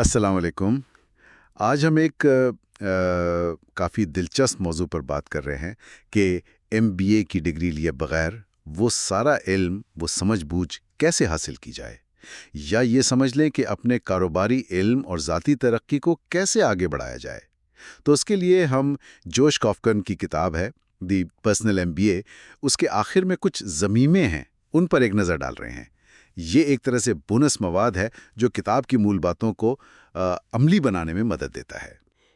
السلام علیکم۔ آج ہم ایک کافی دلچسپ موضوع پر بات کر رہے ہیں کہ MBA کی ڈگری لیے بغیر وہ سارا علم، وہ سمجھ بوجھ کیسے حاصل کی جائے، یا یہ سمجھ لیں کہ اپنے کاروباری علم اور ذاتی ترقی کو کیسے آگے بڑھایا جائے۔ تو اس کے لیے ہم جوش کافکن کی کتاب ہے دی پرسنل MBA، اس کے آخر میں کچھ ضمیمے ہیں، ان پر ایک نظر ڈال رہے ہیں۔ یہ ایک طرح سے بونس مواد ہے جو کتاب کی مول باتوں کو عملی بنانے میں مدد دیتا ہے۔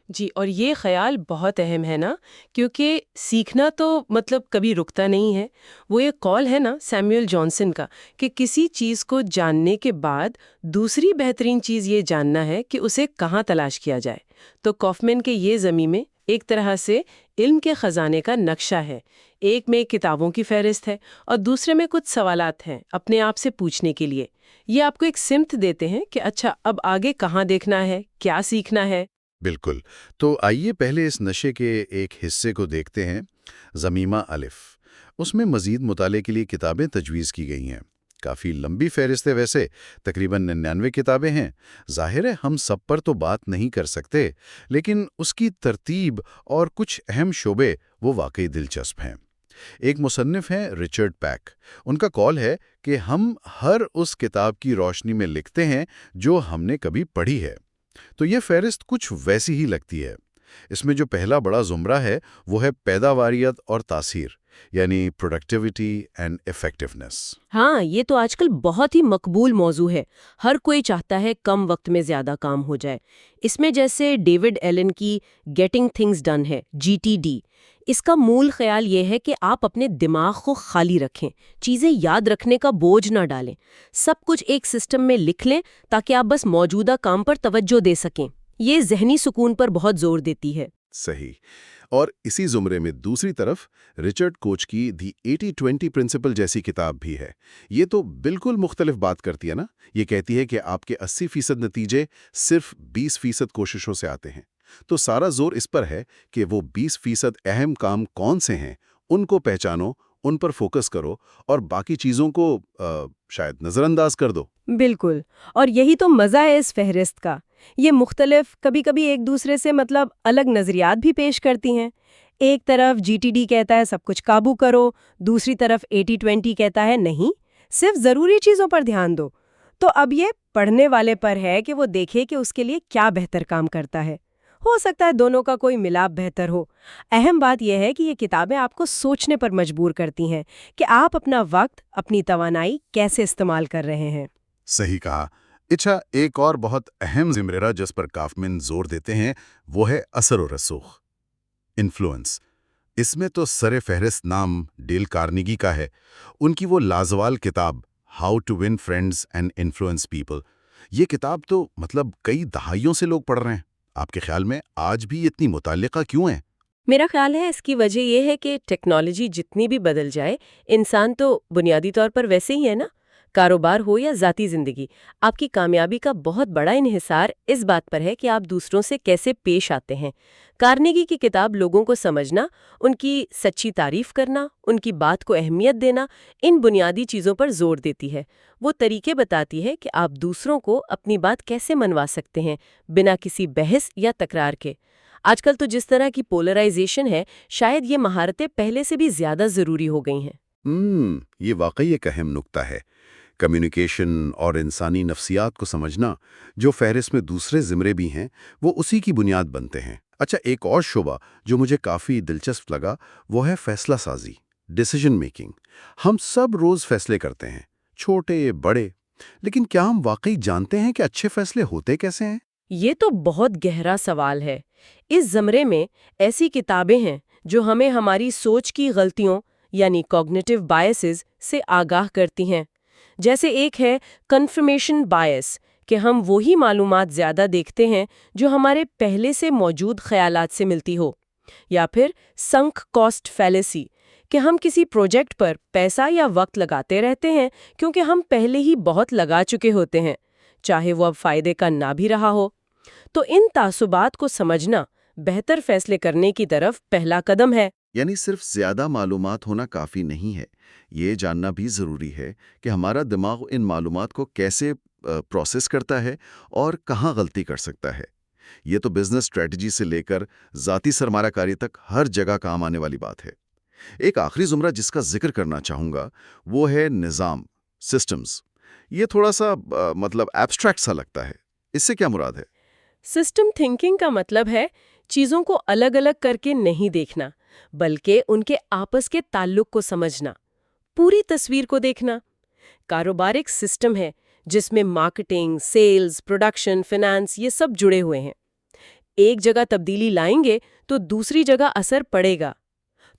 جی، اور یہ خیال بہت اہم ہے نا، کیونکہ سیکھنا تو کبھی رکتا نہیں ہے۔ وہ ایک قول ہے نا سیموئل جانسن کا کہ کسی چیز کو جاننے کے بعد دوسری بہترین چیز یہ جاننا ہے کہ اسے کہاں تلاش کیا جائے۔ تو کافمین کے یہ ضمیمے ایک طرح سے علم کے خزانے کا نقشہ ہے۔ ایک میں کتابوں کی فہرست ہے اور دوسرے میں کچھ سوالات ہیں اپنے آپ سے پوچھنے کے لیے۔ یہ آپ کو ایک سمت دیتے ہیں کہ اچھا اب آگے کہاں دیکھنا ہے، کیا سیکھنا ہے۔ بالکل۔ تو آئیے پہلے اس نشے کے ایک حصے کو دیکھتے ہیں، ضمیمہ الف۔ اس میں مزید مطالعے کے لیے کتابیں تجویز کی گئی ہیں۔ کافی لمبی فہرست ہے ویسے، تقریباً 99 کتابیں ہیں۔ ظاہر ہے ہم سب پر تو بات نہیں کر سکتے، لیکن اس کی ترتیب اور کچھ اہم شعبے وہ واقعی دلچسپ ہیں۔ ایک مصنف ہیں رچرڈ پیک۔ ان کا قول ہے کہ ہم ہر اس کتاب کی روشنی میں لکھتے ہیں جو ہم نے کبھی پڑھی ہے۔ تو یہ فہرست کچھ ویسی ہی لگتی ہے۔ اس میں جو پہلا بڑا زمرہ ہے وہ ہے پیداواریت اور تاثیر، یعنی پروڈکٹیوٹی اینڈ ایفیکٹونیس۔ ہاں، یہ تو آج کل بہت ہی مقبول موضوع ہے۔ ہر کوئی چاہتا ہے کم وقت میں زیادہ کام ہو جائے۔ اس میں جیسے ڈیوڈ ایلن کی گیٹنگ تھنگز ڈن ہے، GTD۔ اس کا مول خیال یہ ہے کہ آپ اپنے دماغ کو خالی رکھیں، چیزیں یاد رکھنے کا بوجھ نہ ڈالیں، سب کچھ ایک سسٹم میں لکھ لیں تاکہ آپ بس موجودہ کام پر توجہ دے سکیں۔ یہ ذہنی سکون پر بہت زور دیتی ہے۔ صحیح۔ اور اسی زمرے میں دوسری طرف رچرڈ کوچ کی دی 80-20 پرنسپل جیسی کتاب بھی ہے۔ یہ تو بالکل مختلف بات کرتی ہے نا۔ یہ کہتی ہے کہ آپ کے 80% نتیجے صرف 20% کوششوں سے آتے ہیں۔ تو سارا زور اس پر ہے کہ وہ 20% اہم کام کون سے ہیں، ان کو پہچانو، ان پر فوکس کرو اور باقی چیزوں کو شاید نظر انداز کر دو۔ بالکل، اور یہی تو مزہ ہے اس فہرست کا۔ یہ مختلف، کبھی کبھی ایک دوسرے سے الگ نظریات بھی پیش کرتی ہیں۔ ایک طرف GTD کہتا ہے سب کچھ قابو کرو، دوسری طرف 80-20 کہتا ہے نہیں، صرف ضروری چیزوں پر دھیان دو۔ تو اب یہ پڑھنے والے پر ہے کہ وہ دیکھے کہ اس کے لیے کیا بہتر کام کرتا ہے۔ ہو سکتا ہے دونوں کا کوئی ملاپ بہتر ہو۔ اہم بات یہ ہے کہ یہ کتابیں آپ کو سوچنے پر مجبور کرتی ہیں کہ آپ اپنا وقت، اپنی توانائی کیسے استعمال کر رہے ہیں۔ صحیح کہا۔ اچھا، ایک اور بہت اہم زمرہ جس پر کافمین زور دیتے ہیں وہ ہے اثر و رسوخ، انفلوئنس۔ اس میں تو سر فہرست نام ڈیل کارنیگی کا ہے۔ ان کی وہ لازوال کتاب how to win friends and influence people. یہ کتاب تو کئی دہائیوں سے لوگ پڑھ رہے ہیں۔ آپ کے خیال میں آج بھی اتنی متعلقہ کیوں ہیں؟ میرا خیال ہے اس کی وجہ یہ ہے کہ ٹیکنالوجی جتنی بھی بدل جائے، انسان تو بنیادی طور پر ویسے ہی ہے نا۔ کاروبار ہو یا ذاتی زندگی، آپ کی کامیابی کا بہت بڑا انحصار اس بات پر ہے کہ آپ دوسروں سے کیسے پیش آتے ہیں۔ کارنیگی کی کتاب لوگوں کو سمجھنا، ان کی سچی تعریف کرنا، ان کی بات کو اہمیت دینا، ان بنیادی چیزوں پر زور دیتی ہے۔ وہ طریقے بتاتی ہے کہ آپ دوسروں کو اپنی بات کیسے منوا سکتے ہیں بنا کسی بحث یا تکرار کے۔ آج کل تو جس طرح کی پولرائزیشن ہے، شاید یہ مہارتیں پہلے سے بھی زیادہ ضروری ہو گئی ہیں۔ یہ واقعی ایک اہم نکتہ ہے۔ کمیونیکیشن اور انسانی نفسیات کو سمجھنا، جو فہرست میں دوسرے زمرے بھی ہیں، وہ اسی کی بنیاد بنتے ہیں۔ اچھا، ایک اور شعبہ جو مجھے کافی دلچسپ لگا وہ ہے فیصلہ سازی، ڈیسیژن میکنگ۔ ہم سب روز فیصلے کرتے ہیں، چھوٹے بڑے، لیکن کیا ہم واقعی جانتے ہیں کہ اچھے فیصلے ہوتے کیسے ہیں؟ یہ تو بہت گہرا سوال ہے۔ اس زمرے میں ایسی کتابیں ہیں جو ہمیں ہماری سوچ کی غلطیوں یعنی کوگنیٹو بائسز سے آگاہ کرتی ہیں۔ جیسے ایک ہے کنفرمیشن بائس، کہ ہم وہی معلومات زیادہ دیکھتے ہیں جو ہمارے پہلے سے موجود خیالات سے ملتی ہو، یا پھر سنک کاسٹ فیلیسی، کہ ہم کسی پروجیکٹ پر پیسہ یا وقت لگاتے رہتے ہیں کیونکہ ہم پہلے ہی بہت لگا چکے ہوتے ہیں، چاہے وہ اب فائدے کا نہ بھی رہا ہو۔ تو ان تعصبات کو سمجھنا بہتر فیصلے کرنے کی طرف پہلا قدم ہے۔ یعنی صرف زیادہ معلومات ہونا کافی نہیں ہے، یہ جاننا بھی ضروری ہے کہ ہمارا دماغ ان معلومات کو کیسے پروسیس کرتا ہے اور کہاں غلطی کر سکتا ہے۔ یہ تو بزنس اسٹریٹجی سے لے کر ذاتی سرمایہ کاری تک ہر جگہ کام آنے والی بات ہے۔ ایک آخری زمرہ جس کا ذکر کرنا چاہوں گا وہ ہے نظام، سسٹمز۔ یہ تھوڑا سا مطلب ایبسٹریکٹ سا لگتا ہے، اس سے کیا مراد ہے؟ سسٹم تھنکنگ کا مطلب ہے چیزوں کو الگ الگ کر کے نہیں دیکھنا، بلکہ ان کے آپس کے تعلق کو سمجھنا، پوری تصویر کو دیکھنا۔ کاروبار ایک سسٹم ہے جس میں مارکیٹنگ، سیلز، پروڈکشن، فنانس یہ سب جڑے ہوئے ہیں۔ ایک جگہ تبدیلی لائیں گے تو دوسری جگہ اثر پڑے گا۔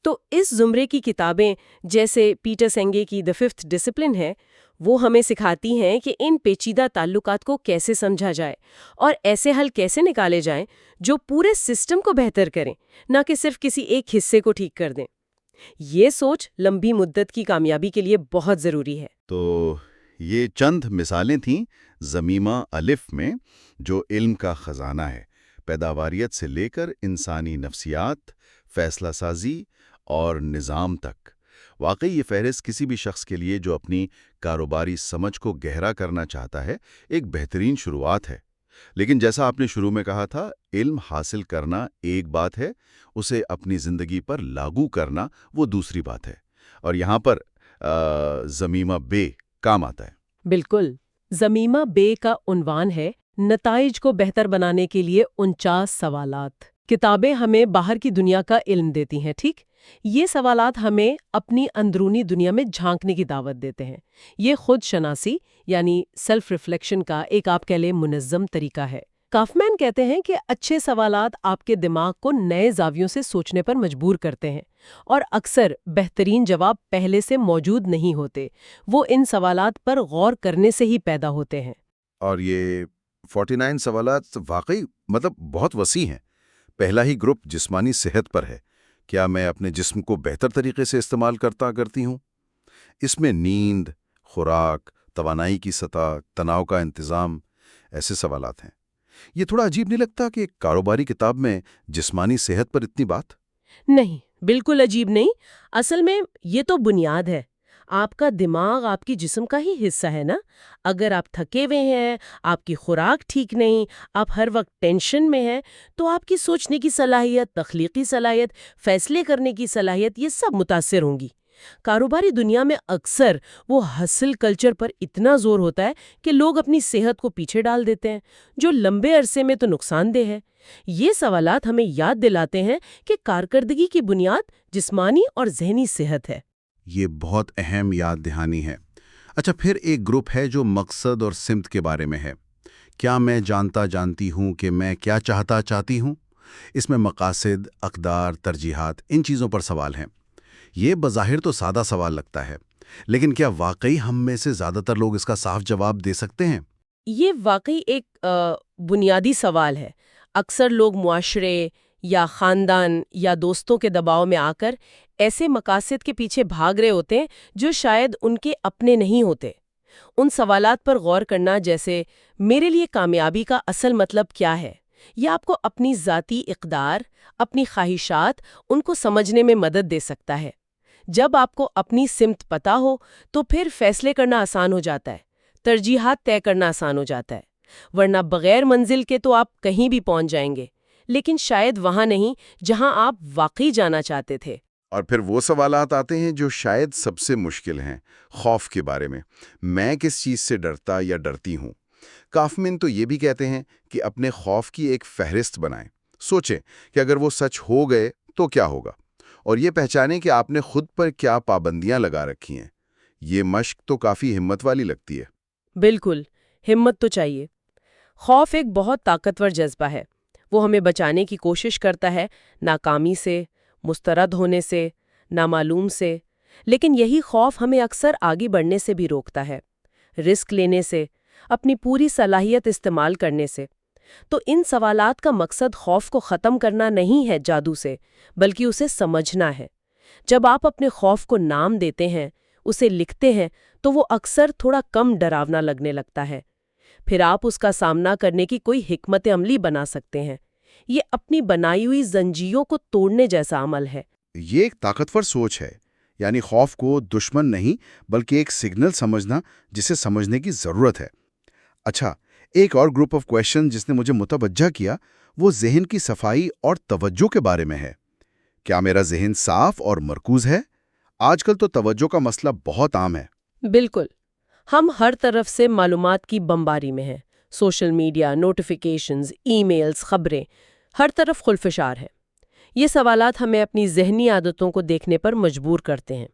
تو اس زمرے کی کتابیں جیسے پیٹر سینگے کی دی ففتھ ڈسپلن ہے، وہ ہمیں سکھاتی ہیں کہ ان پیچیدہ تعلقات کو کیسے سمجھا جائے اور ایسے حل کیسے نکالے جائیں جو پورے سسٹم کو بہتر کریں، نہ کہ صرف کسی ایک حصے کو ٹھیک کر دیں۔ یہ سوچ لمبی مدت کی کامیابی کے لیے بہت ضروری ہے۔ تو یہ چند مثالیں تھیں ضمیمہ الف میں، جو علم کا خزانہ ہے، پیداواریت سے لے کر انسانی نفسیات، فیصلہ سازی اور نظام تک۔ واقعی یہ فہرست کسی بھی شخص کے لیے جو اپنی کاروباری سمجھ کو گہرا کرنا چاہتا ہے ایک بہترین شروعات ہے۔ لیکن جیسا آپ نے شروع میں کہا تھا، علم حاصل کرنا ایک بات ہے، اسے اپنی زندگی پر لاگو کرنا وہ دوسری بات ہے، اور یہاں پر ضمیمہ بے کام آتا ہے۔ بالکل، ضمیمہ بے کا عنوان ہے نتائج کو بہتر بنانے کے لیے 49 سوالات۔ کتابیں ہمیں باہر کی دنیا کا علم دیتی ہیں، ٹھیک؟ یہ سوالات ہمیں اپنی اندرونی دنیا میں جھانکنے کی دعوت دیتے ہیں۔ یہ خود شناسی یعنی سیلف ریفلیکشن کا ایک آپ کہہ لیں منظم طریقہ ہے۔ کافمین کہتے ہیں کہ اچھے سوالات آپ کے دماغ کو نئے زاویوں سے سوچنے پر مجبور کرتے ہیں، اور اکثر بہترین جواب پہلے سے موجود نہیں ہوتے، وہ ان سوالات پر غور کرنے سے ہی پیدا ہوتے ہیں۔ اور یہ 49 سوالات واقعی بہت وسیع ہیں۔ پہلا ہی گروپ جسمانی صحت پر ہے۔ کیا میں اپنے جسم کو بہتر طریقے سے استعمال کرتی ہوں؟ اس میں نیند، خوراک، توانائی کی سطح، تناؤ کا انتظام، ایسے سوالات ہیں۔ یہ تھوڑا عجیب نہیں لگتا کہ ایک کاروباری کتاب میں جسمانی صحت پر اتنی بات؟ نہیں، بالکل عجیب نہیں۔ اصل میں یہ تو بنیاد ہے۔ آپ کا دماغ آپ کی جسم کا ہی حصہ ہے نا۔ اگر آپ تھکے ہوئے ہیں، آپ کی خوراک ٹھیک نہیں، آپ ہر وقت ٹینشن میں ہیں، تو آپ کی سوچنے کی صلاحیت، تخلیقی صلاحیت، فیصلے کرنے کی صلاحیت یہ سب متاثر ہوں گی۔ کاروباری دنیا میں اکثر وہ ہسل کلچر پر اتنا زور ہوتا ہے کہ لوگ اپنی صحت کو پیچھے ڈال دیتے ہیں، جو لمبے عرصے میں تو نقصان دہ ہے۔ یہ سوالات ہمیں یاد دلاتے ہیں کہ کارکردگی کی بنیاد جسمانی اور ذہنی صحت ہے۔ یہ بہت اہم یاد دہانی ہے۔ اچھا، پھر ایک گروپ ہے جو مقصد اور سمت کے بارے میں ہے۔ کیا میں جانتی ہوں کہ میں کیا چاہتی ہوں؟ اس میں مقاصد، اقدار، ترجیحات، ان چیزوں پر سوال ہیں۔ یہ بظاہر تو سادہ سوال لگتا ہے، لیکن کیا واقعی ہم میں سے زیادہ تر لوگ اس کا صاف جواب دے سکتے ہیں؟ یہ واقعی ایک بنیادی سوال ہے۔ اکثر لوگ معاشرے یا خاندان یا دوستوں کے دباؤ میں آ کر ایسے مقاصد کے پیچھے بھاگ رہے ہوتے ہیں جو شاید ان کے اپنے نہیں ہوتے۔ ان سوالات پر غور کرنا، جیسے میرے لیے کامیابی کا اصل مطلب کیا ہے، یہ آپ کو اپنی ذاتی اقدار، اپنی خواہشات، ان کو سمجھنے میں مدد دے سکتا ہے۔ جب آپ کو اپنی سمت پتہ ہو تو پھر فیصلے کرنا آسان ہو جاتا ہے، ترجیحات طے کرنا آسان ہو جاتا ہے۔ ورنہ بغیر منزل کے تو آپ کہیں بھی پہنچ جائیں گے، لیکن شاید وہاں نہیں جہاں آپ واقعی جانا چاہتے تھے۔ اور پھر وہ سوالات آتے ہیں جو شاید سب سے مشکل ہیں، خوف کے بارے میں کس چیز سے ڈرتا یا ڈرتی ہوں؟ کافمین تو یہ بھی کہتے ہیں کہ اپنے خوف کی ایک فہرست بنائیں، سوچیں کہ اگر وہ سچ ہو گئے تو کیا ہوگا، اور یہ پہچانیں کہ آپ نے خود پر کیا پابندیاں لگا رکھی ہیں۔ یہ مشق تو کافی ہمت والی لگتی ہے۔ بالکل، ہمت تو چاہیے۔ خوف ایک بہت طاقتور جذبہ ہے۔ وہ ہمیں بچانے کی کوشش کرتا ہے، ناکامی سے، مسترد ہونے سے، نامعلوم سے۔ لیکن یہی خوف ہمیں اکثر آگے بڑھنے سے بھی روکتا ہے، رسک لینے سے، اپنی پوری صلاحیت استعمال کرنے سے۔ تو ان سوالات کا مقصد خوف کو ختم کرنا نہیں ہے جادو سے، بلکہ اسے سمجھنا ہے۔ جب آپ اپنے خوف کو نام دیتے ہیں، اسے لکھتے ہیں، تو وہ اکثر تھوڑا کم ڈراونا لگنے لگتا ہے۔ پھر آپ اس کا سامنا کرنے کی کوئی حکمت عملی بنا سکتے ہیں۔ یہ اپنی بنائی ہوئی زنجیروں کو توڑنے جیسا عمل ہے۔ یہ ایک طاقتور سوچ ہے، یعنی خوف کو دشمن نہیں بلکہ ایک سگنل سمجھنا جسے سمجھنے کی ضرورت ہے۔ اچھا، ایک اور گروپ آف کویشچن جس نے مجھے متوجہ کیا وہ ذہن کی صفائی اور توجہ کے بارے میں ہے۔ کیا میرا ذہن صاف اور مرکوز ہے؟ آج کل تو توجہ کا مسئلہ بہت عام ہے۔ بالکل، ہم ہر طرف سے معلومات کی بمباری میں ہیں۔ Social media, notifications, e mails, خبریں، ہر طرف خلفشار ہے۔ یہ سوالات ہمیں اپنی ذہنی عادتوں کو دیکھنے پر مجبور کرتے ہیں۔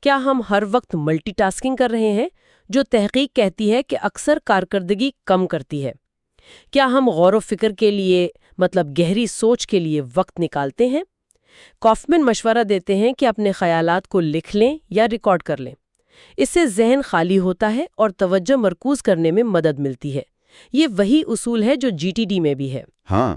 کیا ہم ہر وقت ملٹی ٹاسکنگ کر رہے ہیں، جو تحقیق کہتی ہے کہ اکثر کارکردگی کم کرتی ہے؟ کیا ہم غور و فکر کے لیے، گہری سوچ کے لیے وقت نکالتے ہیں؟ کافمن مشورہ دیتے ہیں کہ اپنے خیالات کو لکھ لیں یا ریکارڈ کر لیں۔ اس سے ذہن خالی ہوتا ہے اور توجہ مرکوز کرنے میں مدد ملتی ہے۔ یہ وہی اصول ہے جو جی ٹی ڈی میں بھی ہے۔ ہاں،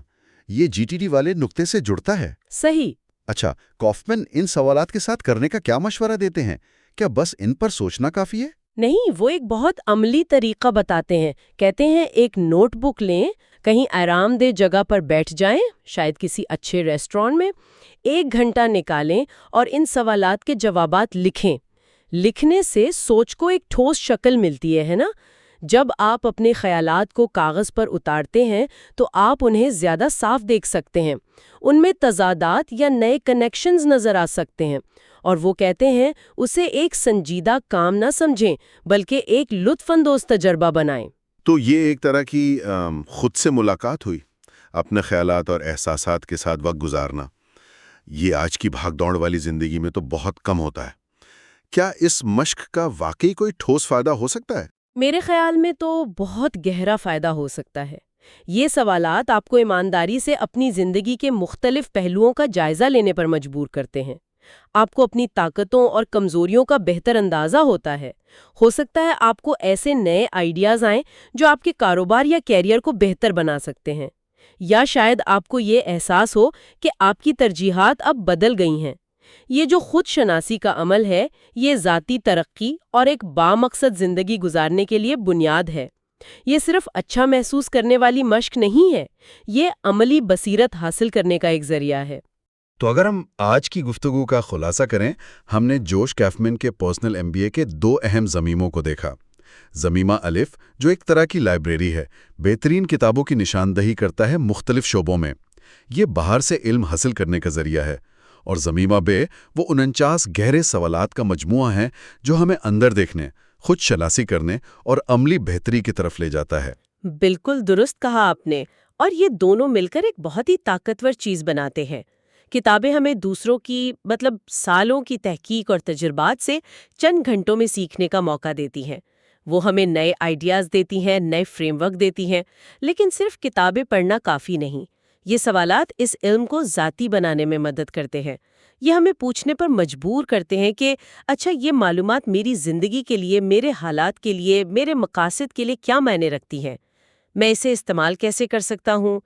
یہ جی ٹی ڈی والے نقطے سے جڑتا ہے۔ صحیح۔ اچھا، کافمن ان سوالات کے ساتھ کرنے کا کیا مشورہ دیتے ہیں؟ کیا بس ان پر سوچنا کافی ہے؟ نہیں، وہ ایک بہت عملی طریقہ بتاتے ہیں۔ کہتے ہیں ایک نوٹ بک لیں، کہیں آرام دہ جگہ پر بیٹھ جائیں، شاید کسی اچھے ریسٹورانٹ میں، 1 گھنٹہ نکالیں اور ان سوالات کے جوابات لکھیں۔ لکھنے سے سوچ کو ایک ٹھوس شکل ملتی ہے نا؟ جب آپ اپنے خیالات کو کاغذ پر اتارتے ہیں تو آپ انہیں زیادہ صاف دیکھ سکتے ہیں، ان میں تضادات یا نئے کنیکشنز نظر آ سکتے ہیں، اور وہ کہتے ہیں اسے ایک سنجیدہ کام نہ سمجھیں بلکہ ایک لطف اندوز تجربہ بنائیں۔ تو یہ ایک طرح کی خود سے ملاقات ہوئی، اپنے خیالات اور احساسات کے ساتھ وقت گزارنا۔ یہ آج کی بھاگ دوڑ والی زندگی میں تو بہت کم ہوتا ہے۔ کیا اس مشق کا واقعی کوئی ٹھوس فائدہ ہو سکتا ہے؟ میرے خیال میں تو بہت گہرا فائدہ ہو سکتا ہے۔ یہ سوالات آپ کو ایمانداری سے اپنی زندگی کے مختلف پہلوؤں کا جائزہ لینے پر مجبور کرتے ہیں۔ آپ کو اپنی طاقتوں اور کمزوریوں کا بہتر اندازہ ہوتا ہے۔ ہو سکتا ہے آپ کو ایسے نئے آئیڈیاز آئیں جو آپ کے کاروبار یا کیریئر کو بہتر بنا سکتے ہیں، یا شاید آپ کو یہ احساس ہو کہ آپ کی ترجیحات اب بدل گئی ہیں۔ یہ جو خود شناسی کا عمل ہے، یہ ذاتی ترقی اور ایک بامقصد زندگی گزارنے کے لیے بنیاد ہے۔ یہ صرف اچھا محسوس کرنے والی مشق نہیں ہے، یہ عملی بصیرت حاصل کرنے کا ایک ذریعہ ہے۔ تو اگر ہم آج کی گفتگو کا خلاصہ کریں، ہم نے جوش کافمن کے پرسنل MBA کے 2 اہم ضمیموں کو دیکھا۔ ضمیمہ الف، جو ایک طرح کی لائبریری ہے، بہترین کتابوں کی نشاندہی کرتا ہے مختلف شعبوں میں، یہ باہر سے علم حاصل کرنے کا ذریعہ ہے۔ اور ضمیمہ بے، وہ 49 گہرے سوالات کا مجموعہ ہیں جو ہمیں اندر دیکھنے، خود شناسی کرنے اور عملی بہتری کی طرف لے جاتا ہے۔ بالکل درست کہا آپ نے، اور یہ دونوں مل کر ایک بہت ہی طاقتور چیز بناتے ہیں۔ کتابیں ہمیں دوسروں کی سالوں کی تحقیق اور تجربات سے چند گھنٹوں میں سیکھنے کا موقع دیتی ہیں۔ وہ ہمیں نئے آئیڈیاز دیتی ہیں، نئے فریم ورک دیتی ہیں، لیکن صرف کتابیں پڑھنا کافی نہیں۔ یہ سوالات اس علم کو ذاتی بنانے میں مدد کرتے ہیں۔ یہ ہمیں پوچھنے پر مجبور کرتے ہیں کہ اچھا، یہ معلومات میری زندگی کے لیے، میرے حالات کے لیے، میرے مقاصد کے لیے کیا معنی رکھتی ہیں؟ میں اسے استعمال کیسے کر سکتا ہوں؟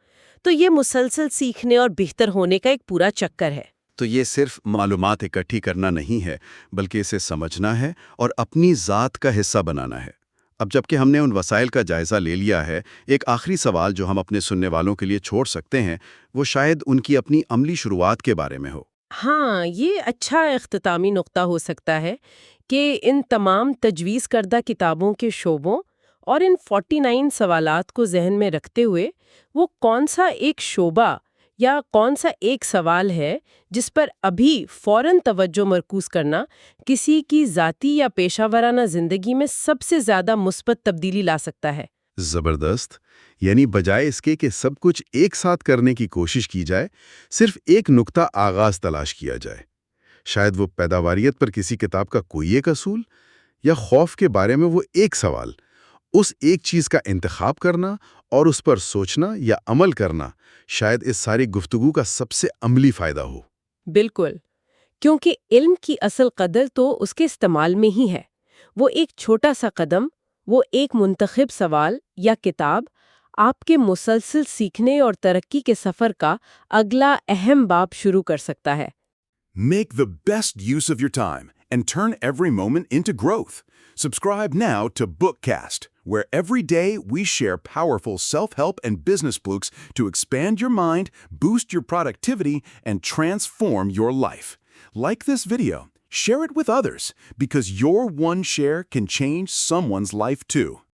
تو یہ مسلسل سیکھنے اور بہتر ہونے کا ایک پورا چکر ہے۔ تو یہ صرف معلومات اکٹھی کرنا نہیں ہے، بلکہ اسے سمجھنا ہے اور اپنی ذات کا حصہ بنانا ہے۔ اب جبکہ ہم نے ان وسائل کا جائزہ لے لیا ہے، ایک آخری سوال جو ہم اپنے سننے والوں کے لیے چھوڑ سکتے ہیں، وہ شاید ان کی اپنی عملی شروعات کے بارے میں ہو۔ ہاں، یہ اچھا اختتامی نقطہ ہو سکتا ہے کہ ان تمام تجویز کردہ کتابوں کے شعبوں اور ان 49 سوالات کو ذہن میں رکھتے ہوئے وہ کون سا ایک شعبہ یا کون سا ایک سوال ہے جس پر ابھی فوراً توجہ مرکوز کرنا کسی کی ذاتی یا پیشہ ورانہ زندگی میں سب سے زیادہ مثبت تبدیلی لا سکتا ہے۔ زبردست! یعنی بجائے اس کے کہ سب کچھ ایک ساتھ کرنے کی کوشش کی جائے، صرف ایک نقطہ آغاز تلاش کیا جائے۔ شاید وہ پیداواریت پر کسی کتاب کا کوئی ایک اصول، یا خوف کے بارے میں وہ ایک سوال، اس ایک چیز کا انتخاب کرنا اور اس پر سوچنا یا عمل کرنا، شاید اس ساری گفتگو کا سب سے عملی فائدہ ہو۔ بالکل، کیونکہ علم کی اصل قدر تو اس کے استعمال میں ہی ہے۔ وہ ایک چھوٹا سا قدم، وہ ایک منتخب سوال یا کتاب، آپ کے مسلسل سیکھنے اور ترقی کے سفر کا اگلا اہم باب شروع کر سکتا ہے۔ Make the best use of your time and turn every moment into growth. Subscribe now to Bookcast, where every day we share powerful self-help and business books to expand your mind, boost your productivity, and transform your life. Like this video, share it with others, because your one share can change someone's life too.